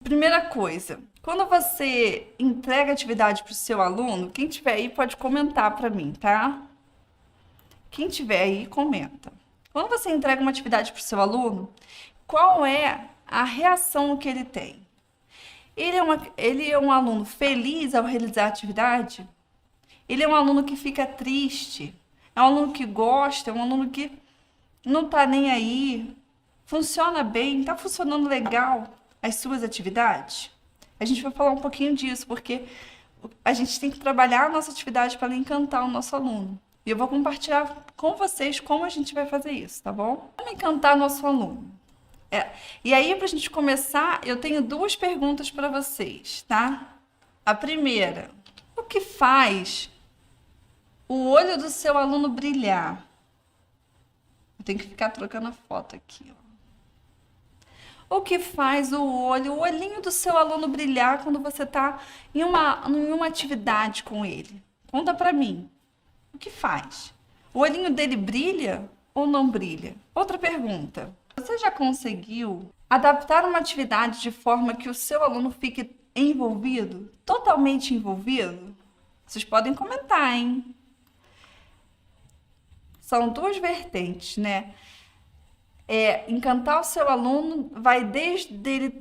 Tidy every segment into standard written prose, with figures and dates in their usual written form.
Primeira coisa, quando você entrega atividade para o seu aluno, quem tiver aí pode comentar para mim, tá? Quem tiver aí, comenta. Quando você entrega uma atividade para o seu aluno, qual é a reação que ele tem? Ele é um aluno feliz ao realizar a atividade? Ele é um aluno que fica triste? É um aluno que gosta? É um aluno que não está nem aí? Funciona bem? Está funcionando legal as suas atividades? A gente vai falar um pouquinho disso, porque a gente tem que trabalhar a nossa atividade para encantar o nosso aluno. E eu vou compartilhar com vocês como a gente vai fazer isso, tá bom? Como encantar nosso aluno? E aí, para a gente começar, eu tenho duas perguntas para vocês, tá? A primeira, o que faz o olho do seu aluno brilhar? Eu tenho que ficar trocando a foto aqui, ó. O que faz o olhinho do seu aluno brilhar quando você está em uma atividade com ele? Conta para mim. O que faz? O olhinho dele brilha ou não brilha? Outra pergunta. Você já conseguiu adaptar uma atividade de forma que o seu aluno fique envolvido? Totalmente envolvido? Vocês podem comentar, hein? São duas vertentes, né? Encantar o seu aluno vai desde ele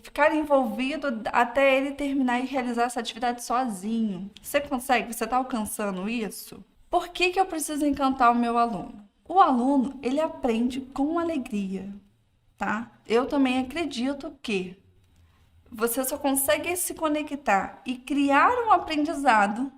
ficar envolvido até ele terminar e realizar essa atividade sozinho. Você consegue? Você está alcançando isso? Por que eu preciso encantar o meu aluno? O aluno, ele aprende com alegria, tá? Eu também acredito que você só consegue se conectar e criar um aprendizado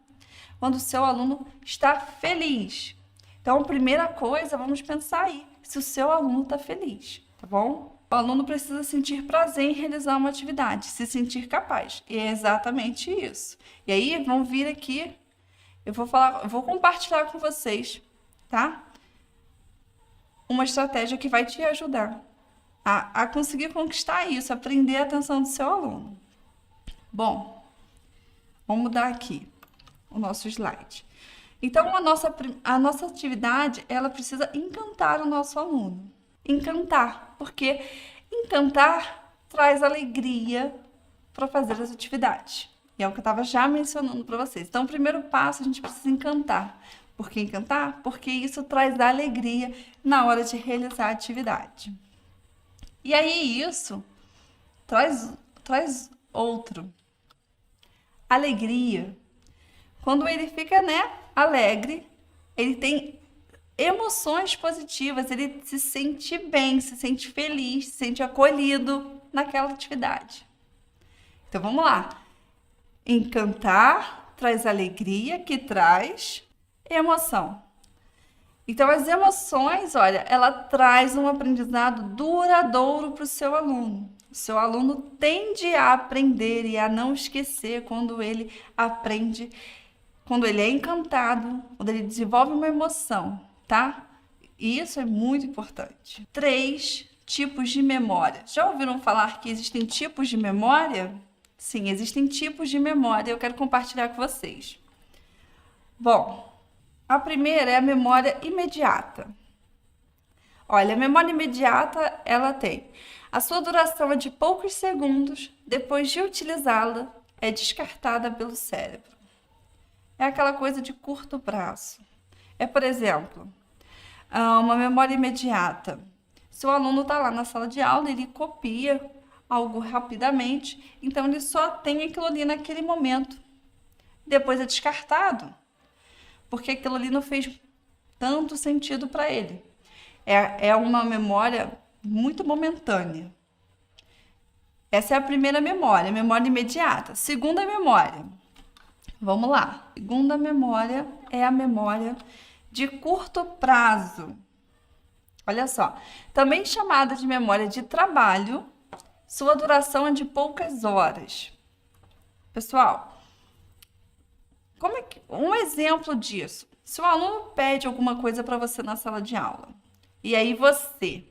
quando o seu aluno está feliz. Então, a primeira coisa, vamos pensar aí, se o seu aluno está feliz, tá bom? O aluno precisa sentir prazer em realizar uma atividade, se sentir capaz. E é exatamente isso. E aí, vão vir aqui, eu vou compartilhar com vocês, tá? Uma estratégia que vai te ajudar a conseguir conquistar isso, aprender a atenção do seu aluno. Bom, vamos mudar aqui o nosso slide. Então, a nossa atividade, ela precisa encantar o nosso aluno. Encantar, porque encantar traz alegria para fazer as atividades. E é o que eu estava já mencionando para vocês. Então, o primeiro passo, a gente precisa encantar. Por que encantar? Porque isso traz alegria na hora de realizar a atividade. E aí, isso traz outro. Alegria. Quando ele fica, né, alegre, ele tem emoções positivas, ele se sente bem, se sente feliz, se sente acolhido naquela atividade. Então vamos lá. Encantar traz alegria, que traz emoção. Então as emoções, olha, ela traz um aprendizado duradouro para o seu aluno. O seu aluno tende a aprender e a não esquecer quando ele aprende, quando ele é encantado, quando ele desenvolve uma emoção, tá? E isso é muito importante. 3 tipos de memória. Já ouviram falar que existem tipos de memória? Sim, existem tipos de memória. Eu quero compartilhar com vocês. Bom, a primeira é a memória imediata. Olha, a memória imediata, ela tem. A sua duração é de poucos segundos. Depois de utilizá-la, é descartada pelo cérebro. É aquela coisa de curto prazo. Por exemplo, uma memória imediata. Se o aluno está lá na sala de aula, ele copia algo rapidamente, então ele só tem aquilo ali naquele momento. Depois é descartado, porque aquilo ali não fez tanto sentido para ele. É uma memória muito momentânea. Essa é a primeira memória, memória imediata. Segunda memória. Vamos lá. Segunda memória é a memória de curto prazo. Olha só. Também chamada de memória de trabalho, sua duração é de poucas horas. Pessoal, um exemplo disso. Se o aluno pede alguma coisa para você na sala de aula, e aí você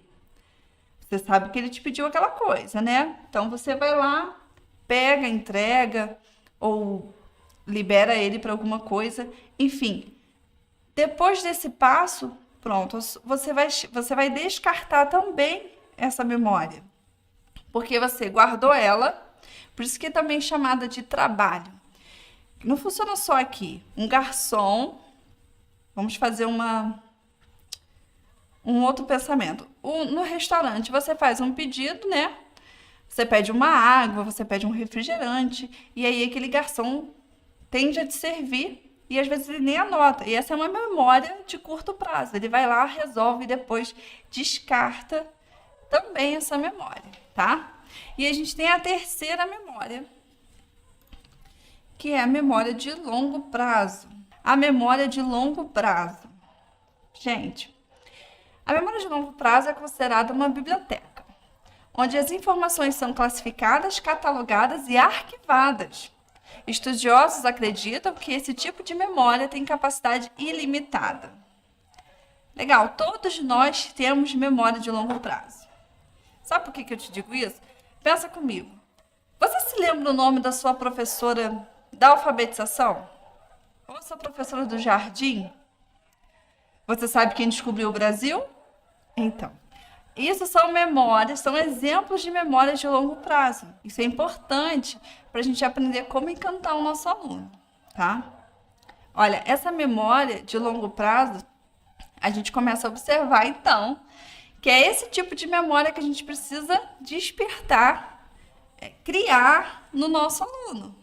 sabe que ele te pediu aquela coisa, né? Então você vai lá, pega, entrega ou libera ele para alguma coisa, enfim. Depois desse passo, pronto, você vai descartar também essa memória, porque você guardou ela Por isso que é também chamada de trabalho. Não funciona só aqui. Um garçom, vamos fazer um outro pensamento. No restaurante, você faz um pedido, né? Você pede uma água, você pede um refrigerante, e aí aquele garçom tende a te servir, e às vezes ele nem anota. E essa é uma memória de curto prazo. Ele vai lá, resolve e depois descarta também essa memória, tá? E a gente tem a terceira memória, que é a memória de longo prazo. A memória de longo prazo. Gente, a memória de longo prazo é considerada uma biblioteca, onde as informações são classificadas, catalogadas e arquivadas. Estudiosos acreditam que esse tipo de memória tem capacidade ilimitada. Legal, todos nós temos memória de longo prazo. Sabe por que eu te digo isso? Pensa comigo. Você se lembra o nome da sua professora da alfabetização? Ou a sua professora do jardim? Você sabe quem descobriu o Brasil? Então, isso são memórias, são exemplos de memórias de longo prazo. Isso é importante para a gente aprender como encantar o nosso aluno, tá? Olha, essa memória de longo prazo, a gente começa a observar, então, que é esse tipo de memória que a gente precisa despertar, criar no nosso aluno,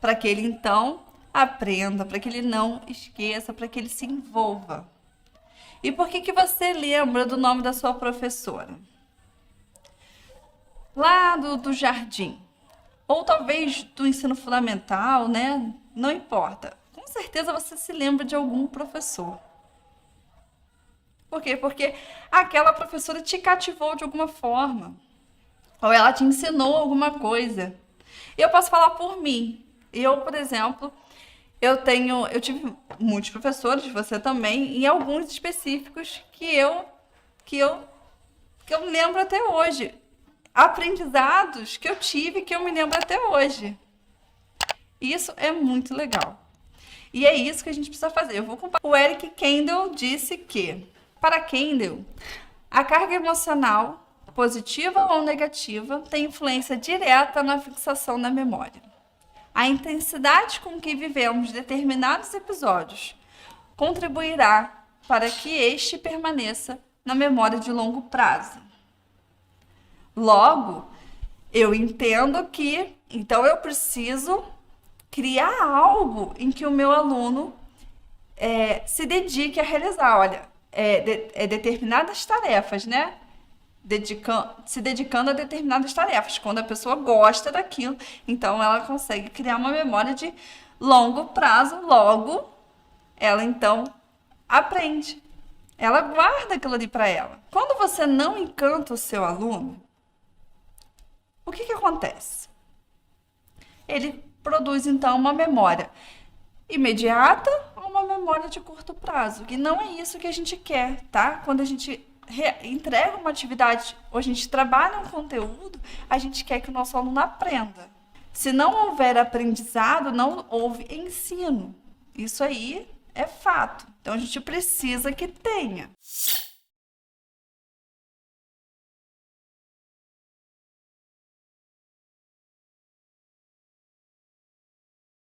para que ele, então, aprenda, para que ele não esqueça, para que ele se envolva. E por que você lembra do nome da sua professora? Lá do jardim. Ou talvez do ensino fundamental, né? Não importa. Com certeza você se lembra de algum professor. Por quê? Porque aquela professora te cativou de alguma forma. Ou ela te ensinou alguma coisa. Eu posso falar por mim. Eu, por exemplo, eu tive muitos professores, você também, e alguns específicos que eu lembro até hoje. Aprendizados que eu tive que eu me lembro até hoje. Isso é muito legal. E é isso que a gente precisa fazer. Eu vou comparar. O Eric Kendall disse que, para Kendall, a carga emocional, positiva ou negativa, tem influência direta na fixação da memória. A intensidade com que vivemos determinados episódios contribuirá para que este permaneça na memória de longo prazo. Logo, eu entendo que, então, eu preciso criar algo em que o meu aluno se dedique a realizar. Olha, determinadas tarefas, né? Se dedicando a determinadas tarefas. Quando a pessoa gosta daquilo, então ela consegue criar uma memória de longo prazo, logo ela então aprende. Ela guarda aquilo ali para ela. Quando você não encanta o seu aluno, o que acontece? Ele produz então uma memória imediata ou uma memória de curto prazo. E não é isso que a gente quer, tá? Quando a gente entrega uma atividade, ou a gente trabalha um conteúdo, a gente quer que o nosso aluno aprenda. Se não houver aprendizado, não houve ensino. Isso aí é fato. Então, a gente precisa que tenha.